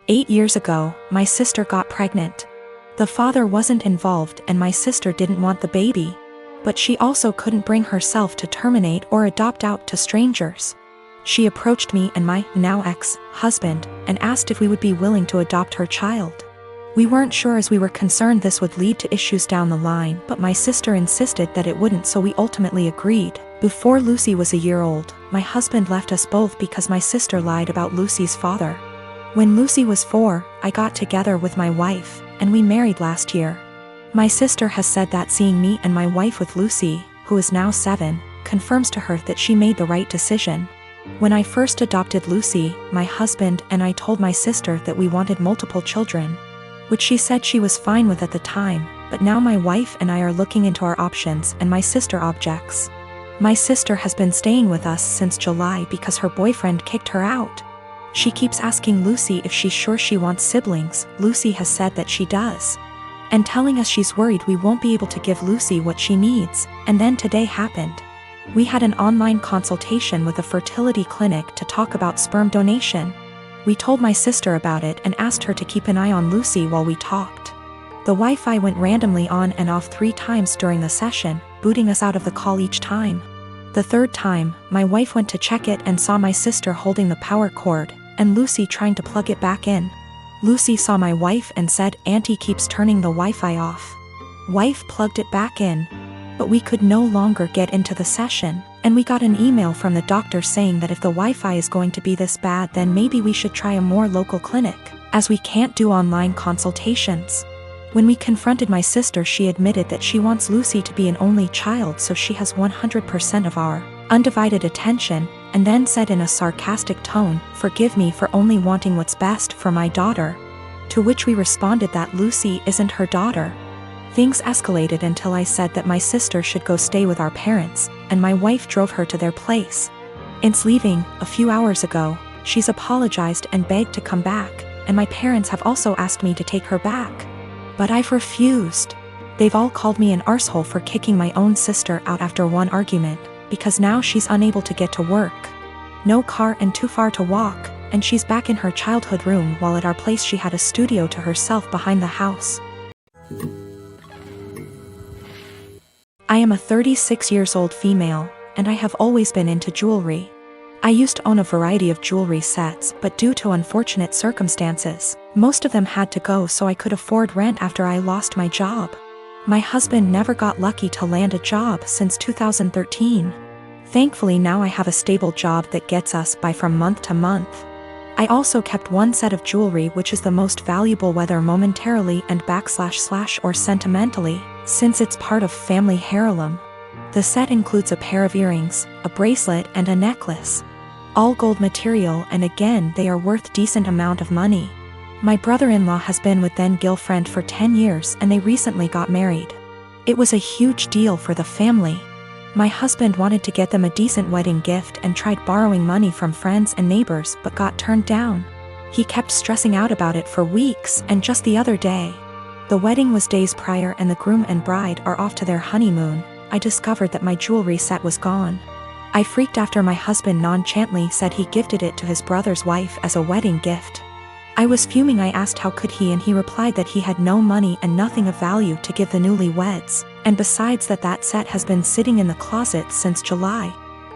8 years ago, my sister got pregnant. The father wasn't involved and my sister didn't want the baby. But she also couldn't bring herself to terminate or adopt out to strangers. She approached me and my now ex-husband and asked if we would be willing to adopt her child. We weren't sure as we were concerned this would lead to issues down the line, but my sister insisted that it wouldn't, so we ultimately agreed. Before Lucy was a year old, my husband left us both because my sister lied about Lucy's father. When Lucy was 4, I got together with my wife, and we married last year. My sister has said that seeing me and my wife with Lucy, who is now 7, confirms to her that she made the right decision. When I first adopted Lucy, my husband and I told my sister that we wanted multiple children, which she said she was fine with at the time, but now my wife and I are looking into our options and my sister objects. My sister has been staying with us since July because her boyfriend kicked her out. She keeps asking Lucy if she's sure she wants siblings. Lucy has said that she does, and telling us she's worried we won't be able to give Lucy what she needs. And then today happened. We had an online consultation with a fertility clinic to talk about sperm donation. We told my sister about it and asked her to keep an eye on Lucy while we talked. The Wi-Fi went randomly on and off 3 times during the session, booting us out of the call each time. The 3rd time, my wife went to check it and saw my sister holding the power cord, and Lucy trying to plug it back in. Lucy saw my wife and said, "Auntie keeps turning the Wi-Fi off." Wife plugged it back in. But we could no longer get into the session, and we got an email from the doctor saying that if the Wi-Fi is going to be this bad, then maybe we should try a more local clinic, as we can't do online consultations. When we confronted my sister, she admitted that she wants Lucy to be an only child so she has 100% of our undivided attention, and then said in a sarcastic tone, "Forgive me for only wanting what's best for my daughter." To which we responded that Lucy isn't her daughter. Things escalated until I said that my sister should go stay with our parents, and my wife drove her to their place. Since leaving, a few hours ago, she's apologized and begged to come back, and my parents have also asked me to take her back. But I've refused. They've all called me an arsehole for kicking my own sister out after one argument, because now she's unable to get to work. No car and too far to walk, and she's back in her childhood room while at our place she had a studio to herself behind the house. I am a 36 years old female, and I have always been into jewelry. I used to own a variety of jewelry sets, but due to unfortunate circumstances, most of them had to go so I could afford rent after I lost my job. My husband never got lucky to land a job since 2013. Thankfully now I have a stable job that gets us by from month to month. I also kept one set of jewelry which is the most valuable whether momentarily and / or sentimentally, since it's part of family heirloom. The set includes a pair of earrings, a bracelet and a necklace. All gold material, and again they are worth decent amount of money. My brother-in-law has been with then-girlfriend for 10 years and they recently got married. It was a huge deal for the family. My husband wanted to get them a decent wedding gift and tried borrowing money from friends and neighbors but got turned down. He kept stressing out about it for weeks, and just the other day, the wedding was days prior and the groom and bride are off to their honeymoon, I discovered that my jewelry set was gone. I freaked after my husband nonchalantly said he gifted it to his brother's wife as a wedding gift. I was fuming. I asked how could he, and he replied that he had no money and nothing of value to give the newlyweds, and besides that set has been sitting in the closet since July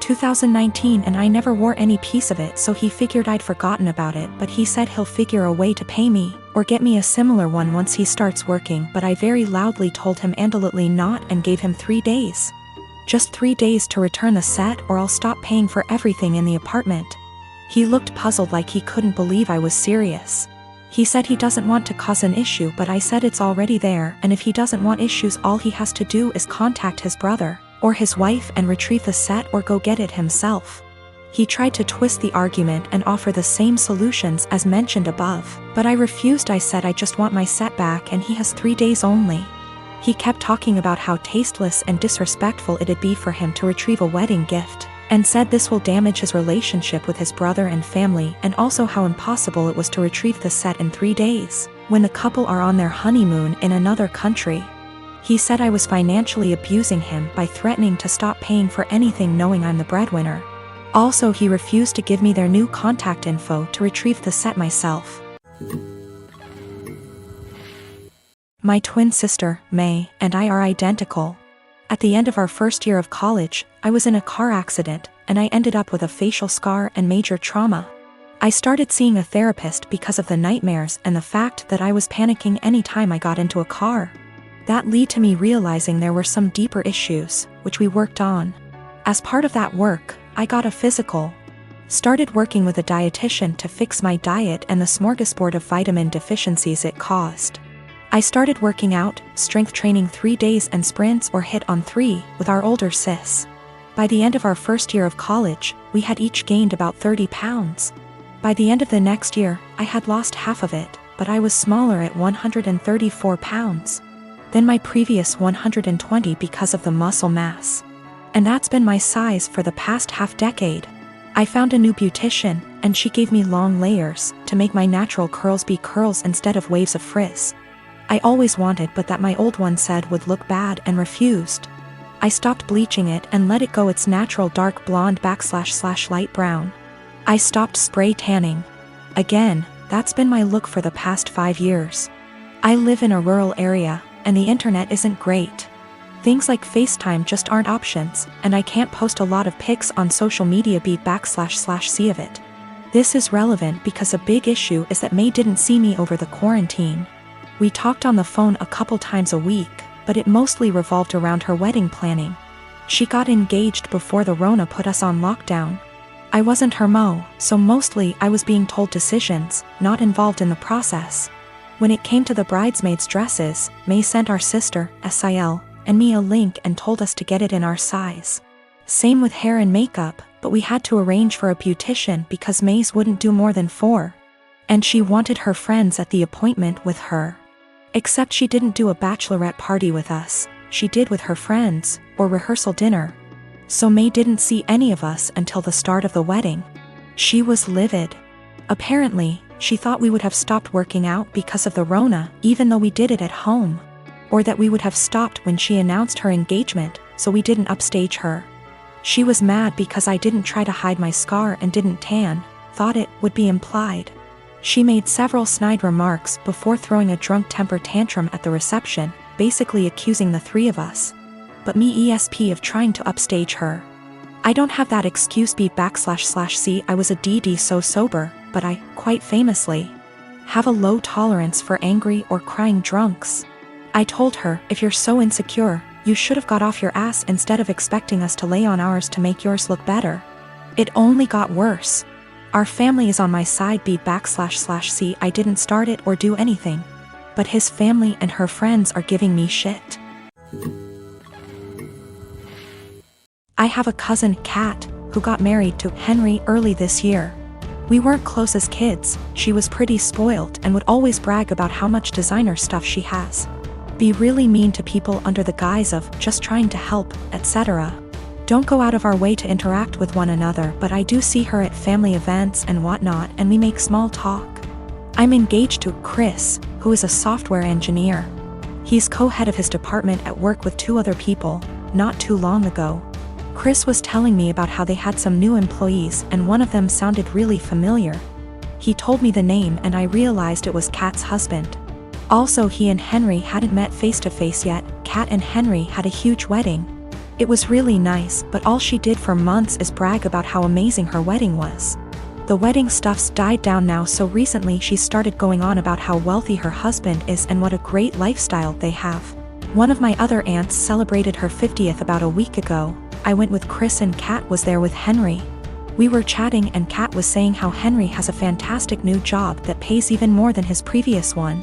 2019 and I never wore any piece of it, so he figured I'd forgotten about it, but he said he'll figure a way to pay me or get me a similar one once he starts working, but I very loudly told him absolutely not and gave him 3 days. Just 3 days to return the set or I'll stop paying for everything in the apartment. He looked puzzled like he couldn't believe I was serious. He said he doesn't want to cause an issue, but I said it's already there, and if he doesn't want issues all he has to do is contact his brother or his wife and retrieve the set or go get it himself. He tried to twist the argument and offer the same solutions as mentioned above, but I refused. I said I just want my set back and he has 3 days only. He kept talking about how tasteless and disrespectful it'd be for him to retrieve a wedding gift, and said this will damage his relationship with his brother and family, and also how impossible it was to retrieve the set in 3 days, when the couple are on their honeymoon in another country. He said I was financially abusing him by threatening to stop paying for anything knowing I'm the breadwinner. Also he refused to give me their new contact info to retrieve the set myself. My twin sister, May, and I are identical. At the end of our first year of college, I was in a car accident, and I ended up with a facial scar and major trauma. I started seeing a therapist because of the nightmares and the fact that I was panicking any time I got into a car. That led to me realizing there were some deeper issues, which we worked on. As part of that work, I got a physical. Started working with a dietitian to fix my diet and the smorgasbord of vitamin deficiencies it caused. I started working out, strength training 3 days and sprints or hit on 3 with our older sis. By the end of our first year of college, we had each gained about 30 pounds. By the end of the next year, I had lost half of it, but I was smaller at 134 pounds than my previous 120 because of the muscle mass. And that's been my size for the past half decade. I found a new beautician, and she gave me long layers to make my natural curls be curls instead of waves of frizz. I always wanted but that my old one said would look bad and refused. I stopped bleaching it and let it go its natural dark blonde / light brown. I stopped spray tanning. Again, that's been my look for the past 5 years. I live in a rural area, and the internet isn't great. Things like FaceTime just aren't options, and I can't post a lot of pics on social media / see of it. This is relevant because a big issue is that May didn't see me over the quarantine. We talked on the phone a couple times a week, but it mostly revolved around her wedding planning. She got engaged before the Rona put us on lockdown. I wasn't her mo, so mostly I was being told decisions, not involved in the process. When it came to the bridesmaids' dresses, May sent our sister, Sil, and me a link and told us to get it in our size. Same with hair and makeup, but we had to arrange for a beautician because May's wouldn't do more than 4. And she wanted her friends at the appointment with her. Except she didn't do a bachelorette party with us, she did with her friends, or rehearsal dinner. So May didn't see any of us until the start of the wedding. She was livid. Apparently, she thought we would have stopped working out because of the Rona, even though we did it at home. Or that we would have stopped when she announced her engagement, so we didn't upstage her. She was mad because I didn't try to hide my scar and didn't tan, thought it would be implied. She made several snide remarks before throwing a drunk temper tantrum at the reception, basically accusing the 3 of us. But me ESP of trying to upstage her. I don't have that excuse be / see I was a DD so sober, but I, quite famously, have a low tolerance for angry or crying drunks. I told her, if you're so insecure, you should have got off your ass instead of expecting us to lay on ours to make yours look better. It only got worse. Our family is on my side be / see I didn't start it or do anything. But his family and her friends are giving me shit. I have a cousin, Kat, who got married to Henry early this year. We weren't close as kids, she was pretty spoiled and would always brag about how much designer stuff she has. Be really mean to people under the guise of just trying to help, etc. Don't go out of our way to interact with one another, but I do see her at family events and whatnot, and we make small talk. I'm engaged to Chris, who is a software engineer. He's co-head of his department at work with 2 other people, not too long ago. Chris was telling me about how they had some new employees and one of them sounded really familiar. He told me the name and I realized it was Kat's husband. Also, he and Henry hadn't met face to face yet. Kat and Henry had a huge wedding. It was really nice, but all she did for months is brag about how amazing her wedding was. The wedding stuff's died down now, so recently she started going on about how wealthy her husband is and what a great lifestyle they have. One of my other aunts celebrated her 50th about a week ago. I went with Chris and Kat was there with Henry. We were chatting and Kat was saying how Henry has a fantastic new job that pays even more than his previous one.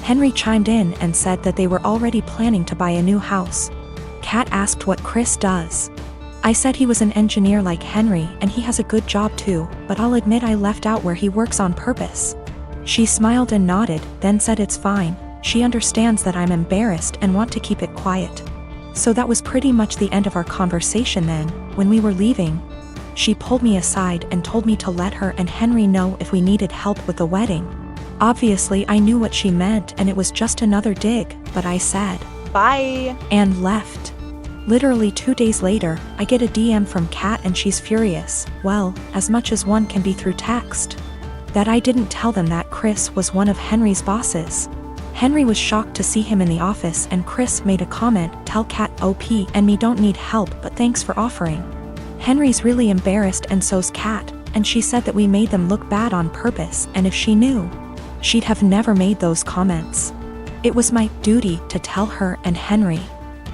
Henry chimed in and said that they were already planning to buy a new house. Kat asked what Chris does. I said he was an engineer like Henry and he has a good job too, but I'll admit I left out where he works on purpose. She smiled and nodded, then said it's fine. She understands that I'm embarrassed and want to keep it quiet. So that was pretty much the end of our conversation then. When we were leaving, she pulled me aside and told me to let her and Henry know if we needed help with the wedding. Obviously I knew what she meant and it was just another dig, but I said, "Bye," and left. Literally 2 days later, I get a DM from Kat and she's furious. Well, as much as one can be through text. that I didn't tell them that Chris was one of Henry's bosses. Henry was shocked to see him in the office, and Chris made a comment, "Tell Kat OP and me don't need help, but thanks for offering." Henry's really embarrassed and so's Kat, and she said that we made them look bad on purpose, and if she knew, she'd have never made those comments. It was my duty to tell her and Henry.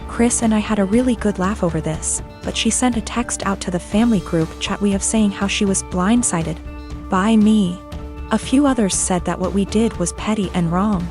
Chris and I had a really good laugh over this, but she sent a text out to the family group chat we have saying how she was blindsided by me. A few others said that what we did was petty and wrong.